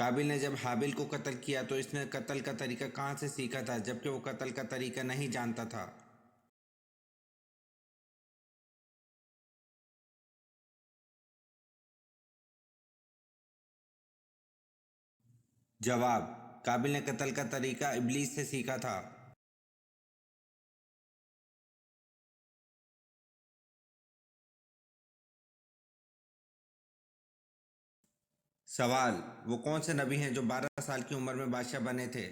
قابل نے جب حابل کو قتل کیا تو اس نے قتل کا طریقہ کہاں سے سیکھا تھا جبکہ وہ قتل کا طریقہ نہیں جانتا تھا؟ جواب: قابل نے قتل کا طریقہ ابلیس سے سیکھا تھا۔ سوال: وہ کون سے نبی ہیں جو 12 سال کی عمر میں بادشاہ بنے تھے؟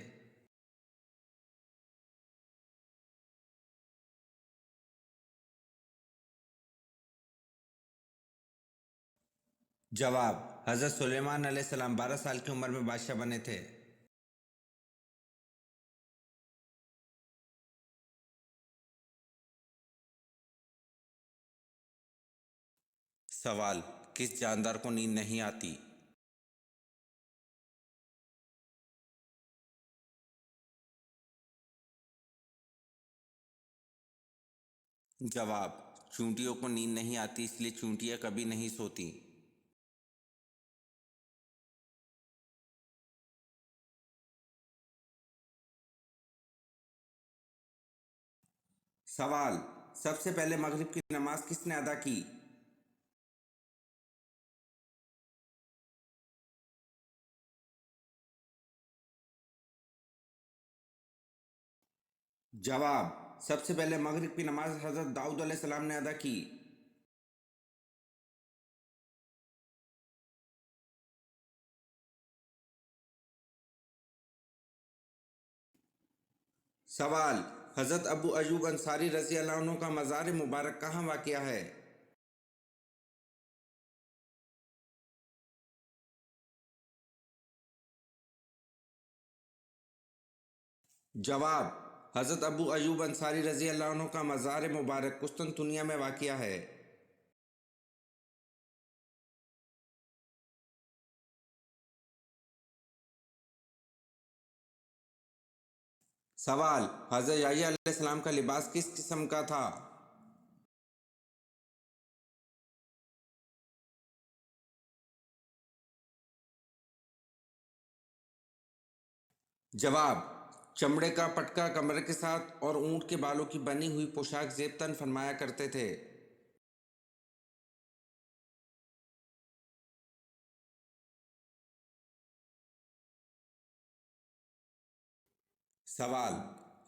جواب: حضرت سلیمان علیہ السلام 12 سال کی عمر میں بادشاہ بنے تھے۔ سوال: کس جاندار کو نیند نہیں آتی؟ جواب: چونٹیوں کو نیند نہیں آتی اس لیے چونٹیاں کبھی نہیں سوتی۔ سوال: سب سے پہلے مغرب کی نماز کس نے ادا کی؟ جواب: سب سے پہلے مغرب کی نماز حضرت داؤد علیہ السلام نے ادا کی۔ سوال: حضرت ابو ایوب انصاری رضی اللہ عنہ کا مزار مبارک کہاں واقع ہے؟ جواب: حضرت ابو ایوب انصاری رضی اللہ عنہ کا مزار مبارک قسطنطنیہ میں واقع ہے۔ سوال: حضرت یحییٰ علیہ السلام کا لباس کس قسم کا تھا؟ جواب: چمڑے کا پٹکا کمر کے ساتھ اور اونٹ کے بالوں کی بنی ہوئی پوشاک زیب تن فرمایا کرتے تھے۔ سوال: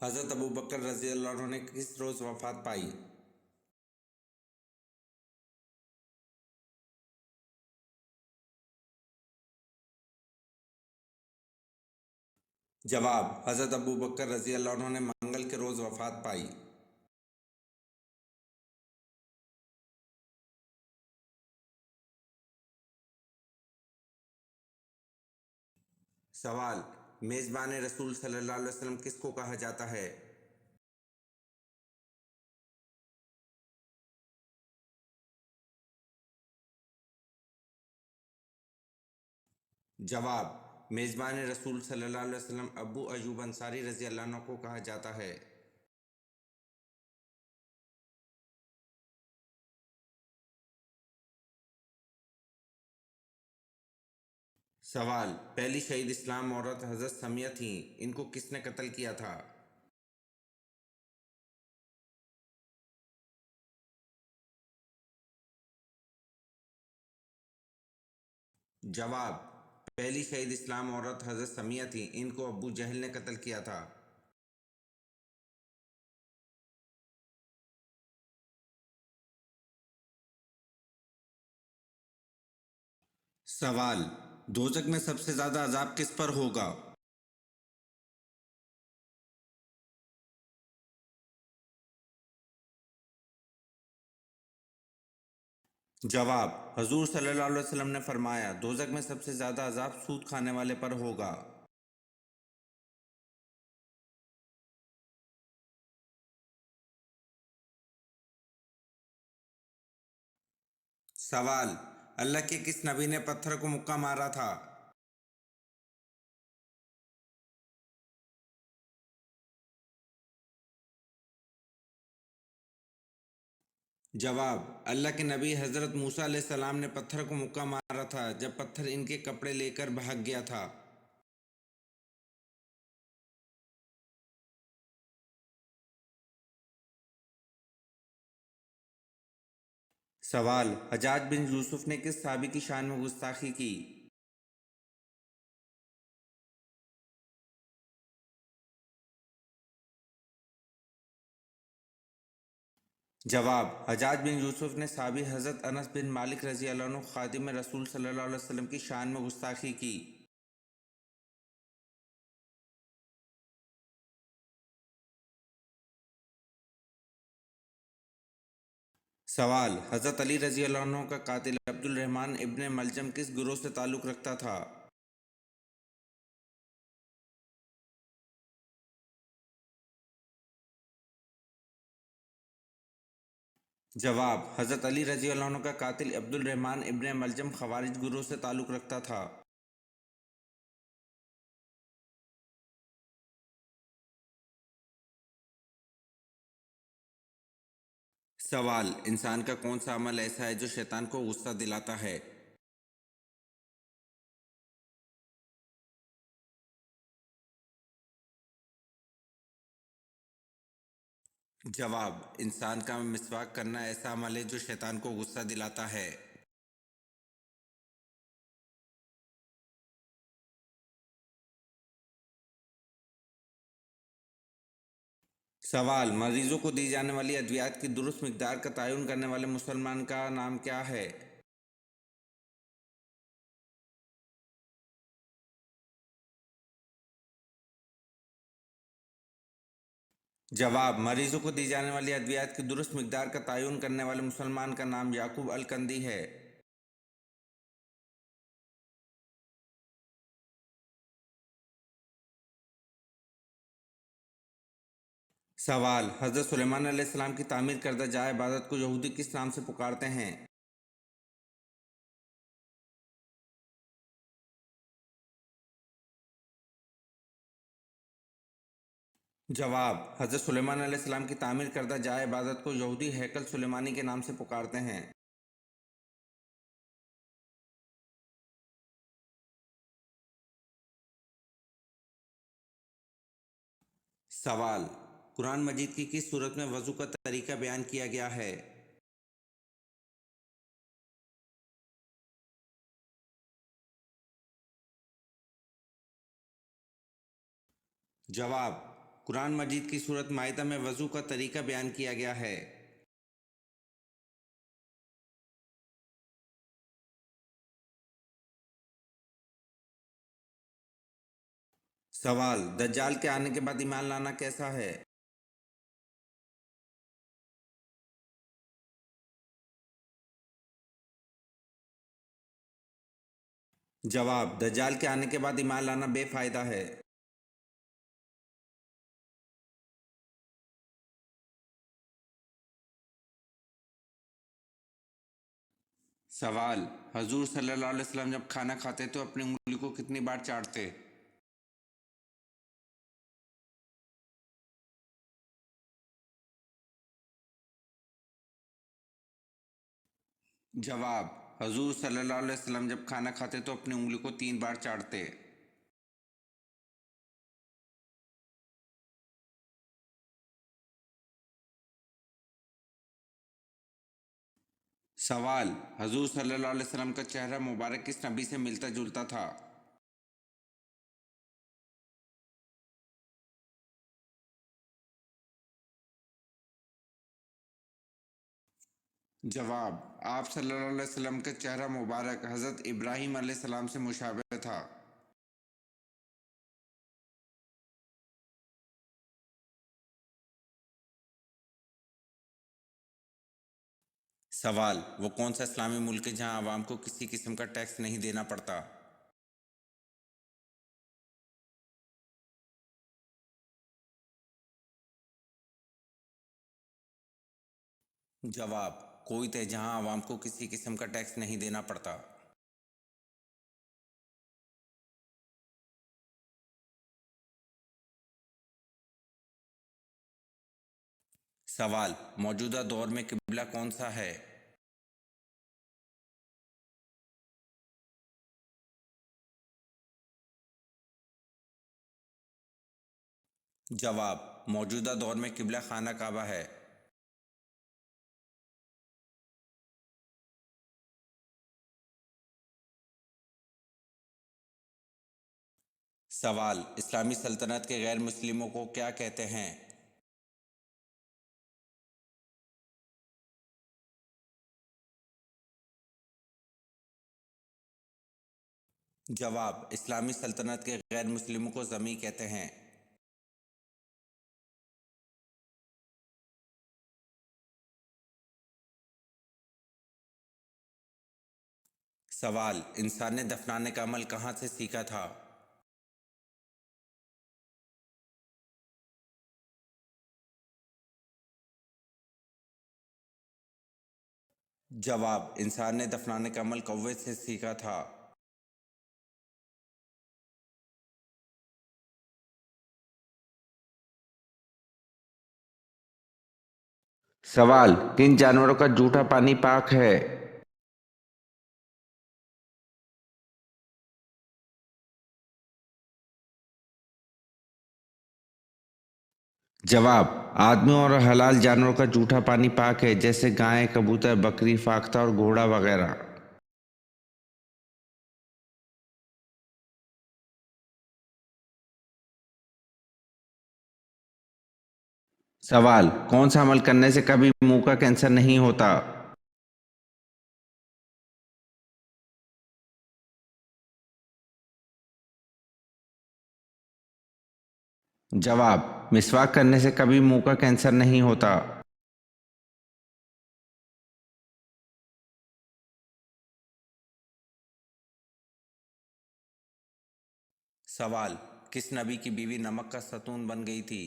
حضرت ابوبکر رضی اللہ عنہ نے کس روز وفات پائی؟ جواب: حضرت ابوبکر رضی اللہ عنہ نے منگل کے روز وفات پائی۔ سوال: میزبان رسول صلی اللہ علیہ وسلم کس کو کہا جاتا ہے؟ جواب: میزبان رسول صلی اللہ علیہ وسلم ابو ایوب انصاری رضی اللہ عنہ کو کہا جاتا ہے۔ سوال: پہلی شہید اسلام عورت حضرت سمیہ تھیں، ان کو کس نے قتل کیا تھا؟ جواب: پہلی شہید اسلام عورت حضرت سمیہ تھیں، ان کو ابو جہل نے قتل کیا تھا۔ سوال: دوزخ میں سب سے زیادہ عذاب کس پر ہوگا؟ جواب: حضور صلی اللہ علیہ وسلم نے فرمایا دوزخ میں سب سے زیادہ عذاب سود کھانے والے پر ہوگا۔ سوال: اللہ کے کس نبی نے پتھر کو مکہ مارا تھا؟ جواب: اللہ کے نبی حضرت موسیٰ علیہ السلام نے پتھر کو مکہ مارا تھا جب پتھر ان کے کپڑے لے کر بھاگ گیا تھا۔ سوال: حجاج بن یوسف نے کس صحابی کی شان میں گستاخی کی؟ جواب: حجاج بن یوسف نے صحابی حضرت انس بن مالک رضی اللہ عنہ خادم رسول صلی اللہ علیہ وسلم کی شان میں گستاخی کی۔ سوال: حضرت علی رضی اللہ عنہ کا قاتل عبد الرحمن ابن ملجم کس گروہ سے تعلق رکھتا تھا؟ جواب: حضرت علی رضی اللہ عنہ کا قاتل عبد الرحمن ابن ملجم خوارج گروہ سے تعلق رکھتا تھا۔ سوال: انسان کا کون سا عمل ایسا ہے جو شیطان کو غصہ دلاتا ہے؟ جواب: انسان کا مسواک کرنا ایسا عمل ہے جو شیطان کو غصہ دلاتا ہے۔ سوال: مریضوں کو دی جانے والی ادویات کی درست مقدار کا تعین کرنے والے مسلمان کا نام کیا ہے؟ جواب: مریضوں کو دی جانے والی ادویات کی درست مقدار کا تعین کرنے والے مسلمان کا نام یعقوب الکندی ہے۔ سوال: حضرت سلیمان علیہ السلام کی تعمیر کردہ جائے عبادت کو یہودی کس نام سے پکارتے ہیں؟ جواب: حضرت سلیمان علیہ السلام کی تعمیر کردہ جائے عبادت کو یہودی ہیکل سلیمانی کے نام سے پکارتے ہیں۔ سوال: قرآن مجید کی کس صورت میں وضو کا طریقہ بیان کیا گیا ہے؟ جواب: قرآن مجید کی سورۃ مائدہ میں وضو کا طریقہ بیان کیا گیا ہے۔ سوال: دجال کے آنے کے بعد ایمان لانا کیسا ہے؟ جواب: دجال کے آنے کے بعد ایمان لانا بے فائدہ ہے۔ سوال: حضور صلی اللہ علیہ وسلم جب کھانا کھاتے تو اپنی انگلی کو کتنی بار چاٹتے؟ جواب: حضور صلی اللہ علیہ وسلم جب کھانا کھاتے تو اپنی انگلی کو 3 بار چاٹتے۔ سوال: حضور صلی اللہ علیہ وسلم کا چہرہ مبارک کس نبی سے ملتا جلتا تھا؟ جواب: آپ صلی اللہ علیہ وسلم کا چہرہ مبارک حضرت ابراہیم علیہ السلام سے مشابہ تھا۔ سوال: وہ کون سا اسلامی ملک ہے جہاں عوام کو کسی قسم کا ٹیکس نہیں دینا پڑتا؟ جواب: کویت ہے جہاں عوام کو کسی قسم کا ٹیکس نہیں دینا پڑتا۔ سوال: موجودہ دور میں قبلہ کون سا ہے؟ جواب: موجودہ دور میں قبلہ خانہ کعبہ ہے۔ سوال: اسلامی سلطنت کے غیر مسلموں کو کیا کہتے ہیں؟ جواب: اسلامی سلطنت کے غیر مسلموں کو ذمی کہتے ہیں۔ سوال: انسان نے دفنانے کا عمل کہاں سے سیکھا تھا؟ جواب: انسان نے دفنانے کا عمل کوے سے سیکھا تھا۔ سوال: کن جانوروں کا جھوٹا پانی پاک ہے؟ جواب: آدمیوں اور حلال جانوروں کا جھوٹا پانی پاک ہے، جیسے گائے، کبوتر، بکری، فاختہ اور گھوڑا وغیرہ۔ سوال: کون سا عمل کرنے سے کبھی منہ کا کینسر نہیں ہوتا؟ جواب: مسواک کرنے سے کبھی منہ کا کینسر نہیں ہوتا۔ سوال: کس نبی کی بیوی نمک کا ستون بن گئی تھی؟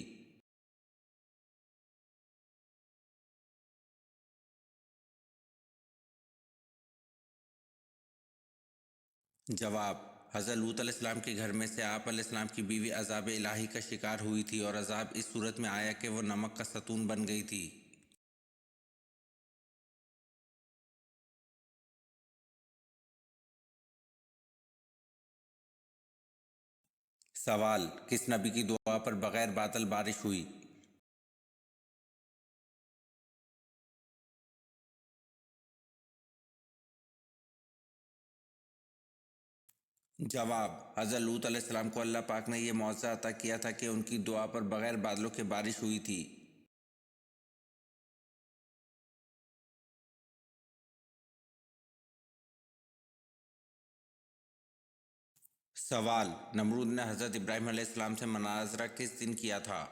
جواب: حضرت لوط علیہ السلام کے گھر میں سے آپ علیہ السلام کی بیوی عذاب الہی کا شکار ہوئی تھی، اور عذاب اس صورت میں آیا کہ وہ نمک کا ستون بن گئی تھی۔ سوال: کس نبی کی دعا پر بغیر بادل بارش ہوئی؟ جواب: حضرت لوط علیہ السلام کو اللہ پاک نے یہ معجزہ عطا کیا تھا کہ ان کی دعا پر بغیر بادلوں کے بارش ہوئی تھی۔ سوال: نمرود نے حضرت ابراہیم علیہ السلام سے مناظرہ کس دن کیا تھا؟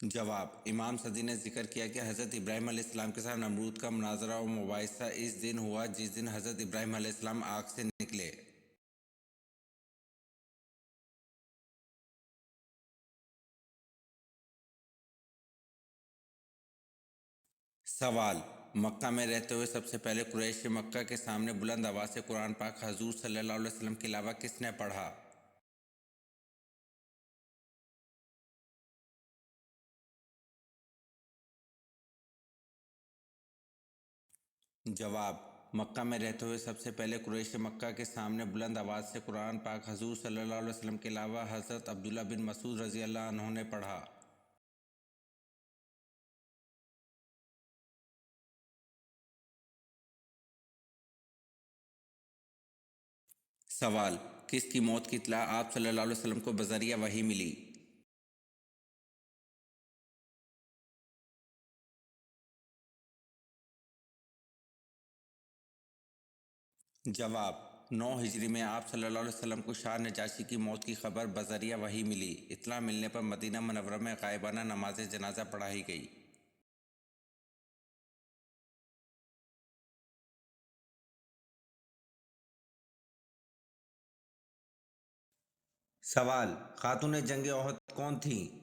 جواب: امام صدی نے ذکر کیا کہ حضرت ابراہیم علیہ السلام کے ساتھ نمرود کا مناظرہ و مباحثہ اس دن ہوا جس دن حضرت ابراہیم علیہ السلام آگ سے نکلے۔ سوال: مکہ میں رہتے ہوئے سب سے پہلے قریش مکہ کے سامنے بلند آواز سے قرآن پاک حضور صلی اللہ علیہ وسلم کے علاوہ کس نے پڑھا؟ جواب: مکہ میں رہتے ہوئے سب سے پہلے قریش مکہ کے سامنے بلند آواز سے قرآن پاک حضور صلی اللہ علیہ وسلم کے علاوہ حضرت عبداللہ بن مسعود رضی اللہ عنہ نے پڑھا۔ سوال: کس کی موت کی اطلاع آپ صلی اللہ علیہ وسلم کو بذریعہ وحی ملی؟ جواب: 9 ہجری میں آپ صلی اللہ علیہ وسلم کو شاہ نجاشی کی موت کی خبر بذریعہ وحی ملی۔ اطلاع ملنے پر مدینہ منورہ میں غائبانہ نماز جنازہ پڑھائی گئی۔ سوال: خاتون جنگ احد کون تھیں؟